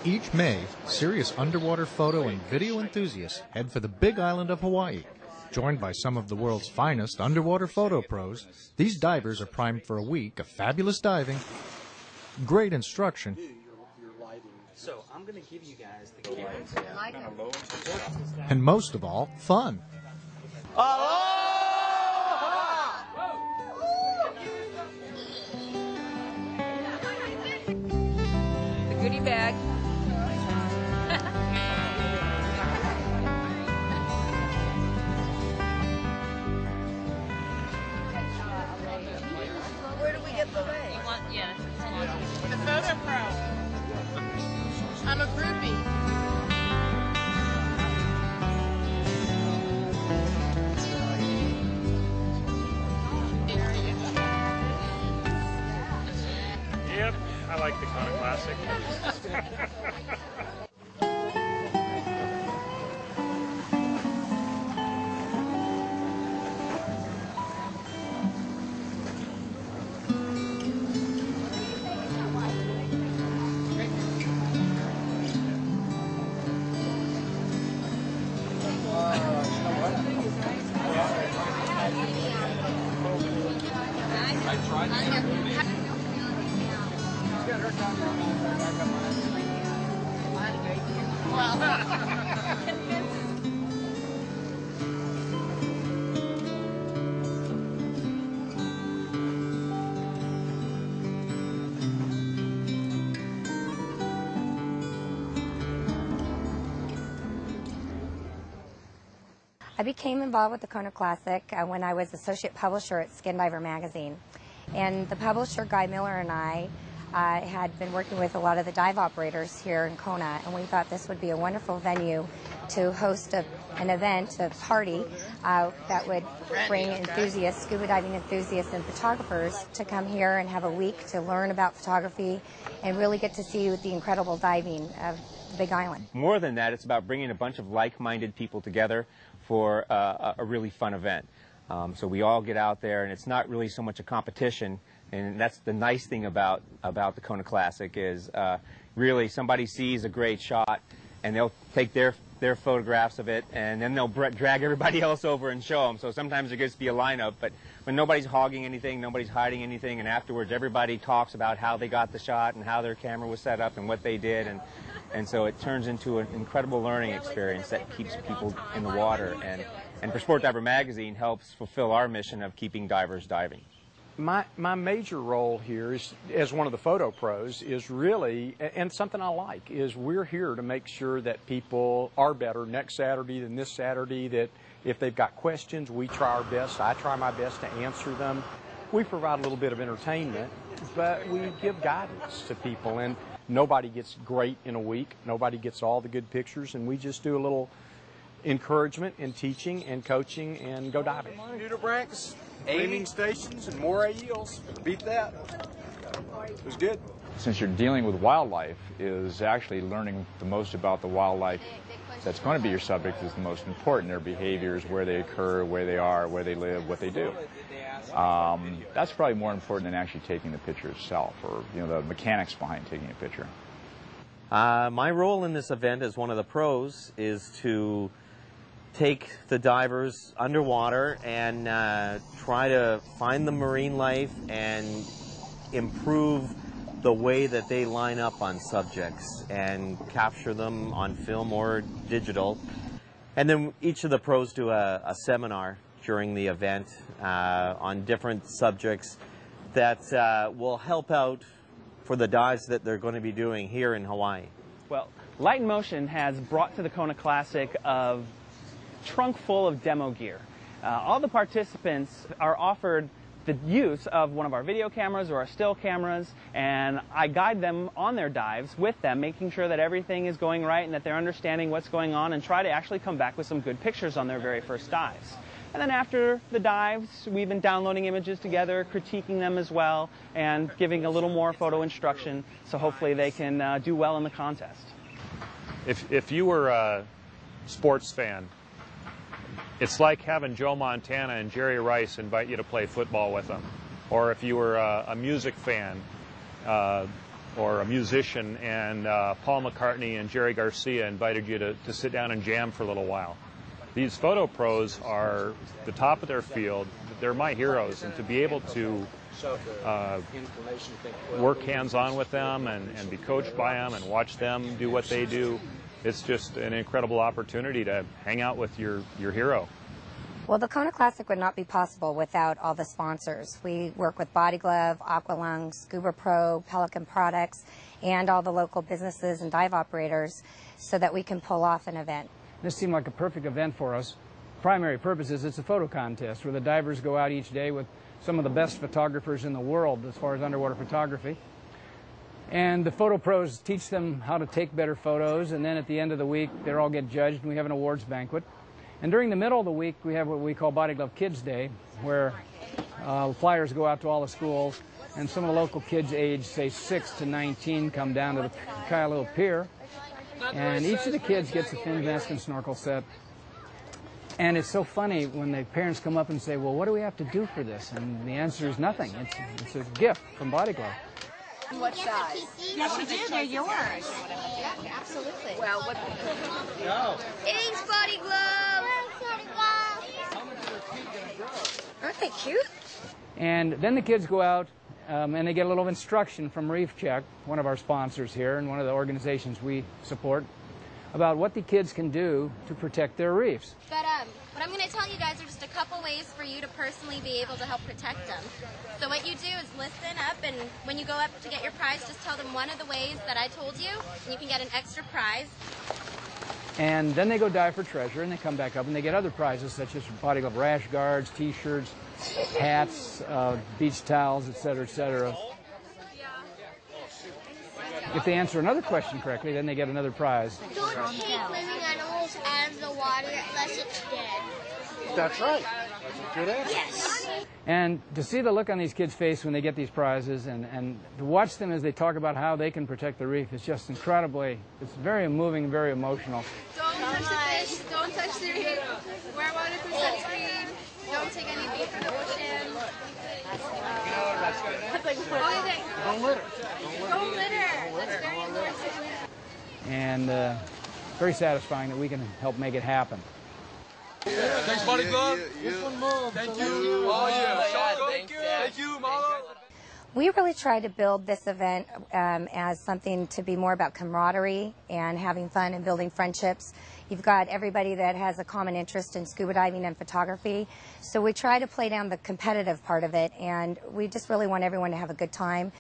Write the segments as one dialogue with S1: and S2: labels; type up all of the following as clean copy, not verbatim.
S1: Each May, serious underwater photo and video enthusiasts head for the big island of Hawaii. Joined by some of the world's finest underwater photo pros, these divers are primed for a week of fabulous diving, great instruction,
S2: so I'm going to give you guys the cameras.
S1: and most of all, fun.
S3: The goodie bag.
S4: Where do we get the leg?
S3: Yeah.
S4: The photo pro. I'm a groupie.
S5: Yep, I like the Kona Classic.
S6: I became involved with the Kona Classic when I was associate publisher at Skin Diver magazine. And the publisher, Guy Miller, and I had been working with a lot of the dive operators here in Kona, and we thought this would be a wonderful venue to host an event, a party, that would bring enthusiasts, scuba diving enthusiasts and photographers to come here and have a week to learn about photography and really get to see the incredible diving of the Big Island.
S7: More than that, it's about bringing a bunch of like-minded people together for a really fun event. So we all get out there, and it's not really so much a competition, and that's the nice thing about the Kona Classic is really somebody sees a great shot, and they'll take their photographs of it, and then they'll drag everybody else over and show them. So sometimes there gets to be a lineup, but when nobody's hogging anything, nobody's hiding anything, and afterwards everybody talks about how they got the shot and how their camera was set up and what they did, and so it turns into an incredible learning experience that keeps people in the water, and for Sport Diver magazine helps fulfill our mission of keeping divers diving.
S8: My major role here is, as one of the photo pros, is really, and something I like, is we're here to make sure that people are better next Saturday than this Saturday, that if they've got questions, we try our best. I try my best to answer them. We provide a little bit of entertainment, but we give guidance to people, and nobody gets great in a week. Nobody gets all the good pictures, and we just do a little encouragement and teaching and coaching and go diving.
S9: Nudibranchs, aiming stations, and moray eels. Beat that. It was good.
S10: Since you're dealing with wildlife, is actually learning the most about the wildlife that's going to be your subject is the most important. Their behaviors, where they occur, where they are, where they live, what they do. That's probably more important than actually taking the picture itself, or the mechanics behind taking a picture.
S2: My role in this event as one of the pros is to take the divers underwater and try to find the marine life and improve the way that they line up on subjects and capture them on film or digital. And then each of the pros do a seminar during the event on different subjects that will help out for the dives that they're going to be doing here in Hawaii.
S11: Well, Light in Motion has brought to the Kona Classic a trunk full of demo gear. All the participants are offered the use of one of our video cameras or our still cameras, and I guide them on their dives with them, making sure that everything is going right and that they're understanding what's going on, and try to actually come back with some good pictures on their very first dives. And then after the dives, we've been downloading images together, critiquing them as well, and giving a little more photo instruction, so hopefully they can do well in the contest.
S5: If you were a sports fan, it's like having Joe Montana and Jerry Rice invite you to play football with them. Or if you were a music fan, or a musician and Paul McCartney and Jerry Garcia invited you to sit down and jam for a little while. These photo pros are the top of their field. They're my heroes, and to be able to work hands-on with them and be coached by them and watch them do what they do, it's just an incredible opportunity to hang out with your hero.
S6: Well, the Kona Classic would not be possible without all the sponsors. We work with Body Glove, Aqualung, Scuba Pro, Pelican Products, and all the local businesses and dive operators so that we can pull off an event.
S12: This seemed like a perfect event for us. Primary purpose is it's a photo contest where the divers go out each day with some of the best photographers in the world as far as underwater photography. And the photo pros teach them how to take better photos, and then at the end of the week they all get judged and we have an awards banquet. And during the middle of the week we have what we call Body Glove Kids Day, where flyers go out to all the schools, and some of the local kids aged, say, 6 to 19 come down to the Kailua Pier, and each of the kids gets a fin vest and snorkel set. And it's so funny when the parents come up and say, well, what do we have to do for this? And the answer is nothing. It's a gift from Body Glove.
S4: What size?
S3: Yes, you do. They're yours.
S4: Yeah, absolutely.
S3: Well, what?
S4: No. Thanks, Body Glove.
S6: Aren't they cute?
S12: And then the kids go out and they get a little instruction from Reef Check, one of our sponsors here and one of the organizations we support, about what the kids can do to protect their reefs.
S13: But what I'm going to tell you guys are just a couple ways for you to personally be able to help protect them. So what you do is listen up, and when you go up to get your prize, just tell them one of the ways that I told you, and you can get an extra prize.
S12: And then they go dive for treasure, and they come back up, and they get other prizes, such as Body Glove rash guards, T-shirts, hats, beach towels, etc., etc. If they answer another question correctly, then they get another prize.
S13: Don't take living animals out of the water unless it's dead.
S9: That's right. That's a good answer.
S13: Yes.
S12: And to see the look on these kids' face when they get these prizes, and to watch them as they talk about how they can protect the reef, is just incredibly, it's very moving, very emotional.
S13: Don't touch the fish. Don't touch the reef. Wear waterproof sunscreen. Don't take any bait from the ocean. That's like only thing.
S9: Don't litter.
S13: Don't litter. That's very important.
S12: And very satisfying that we can help make it happen.
S9: Thanks, Body Glove. Thank you. Oh, yeah. Thank you, Malo.
S6: We really try to build this event as something to be more about camaraderie and having fun and building friendships. You've got everybody that has a common interest in scuba diving and photography, so we try to play down the competitive part of it, and we just really want everyone to have a good time.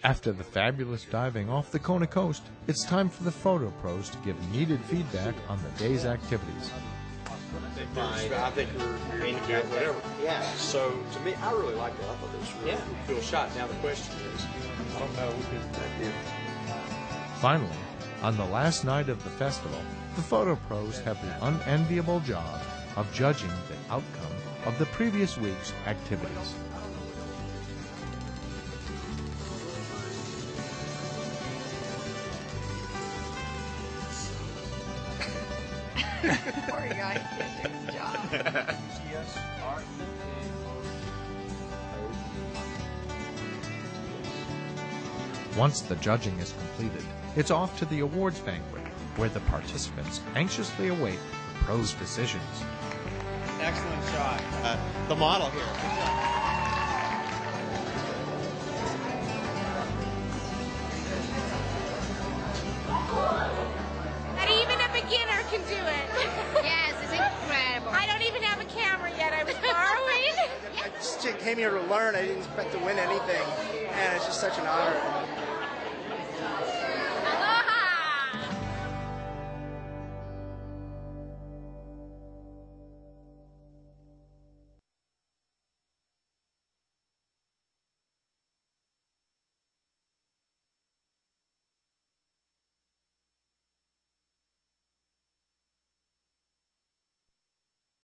S1: After the fabulous diving off the Kona coast, it's time for the photo pros to give needed feedback on the day's activities.
S9: I think you're handicapped, whatever.
S2: Yeah.
S9: So, to me, I really liked it. I thought it was really cool shot. Now, the question is, I don't know if
S1: Finally, on the last night of the festival, the photo pros have the unenviable job of judging the outcome of the previous week's activities.
S3: Poor guy can't do his job.
S1: Once the judging is completed, it's off to the awards banquet, where the participants anxiously await the pros' decisions.
S2: Excellent shot. The model here.
S4: And even a beginner can do it.
S13: Yes, it's incredible.
S4: I don't even have a camera yet.
S14: came here to learn. I didn't expect to win anything, and it's just such an honor.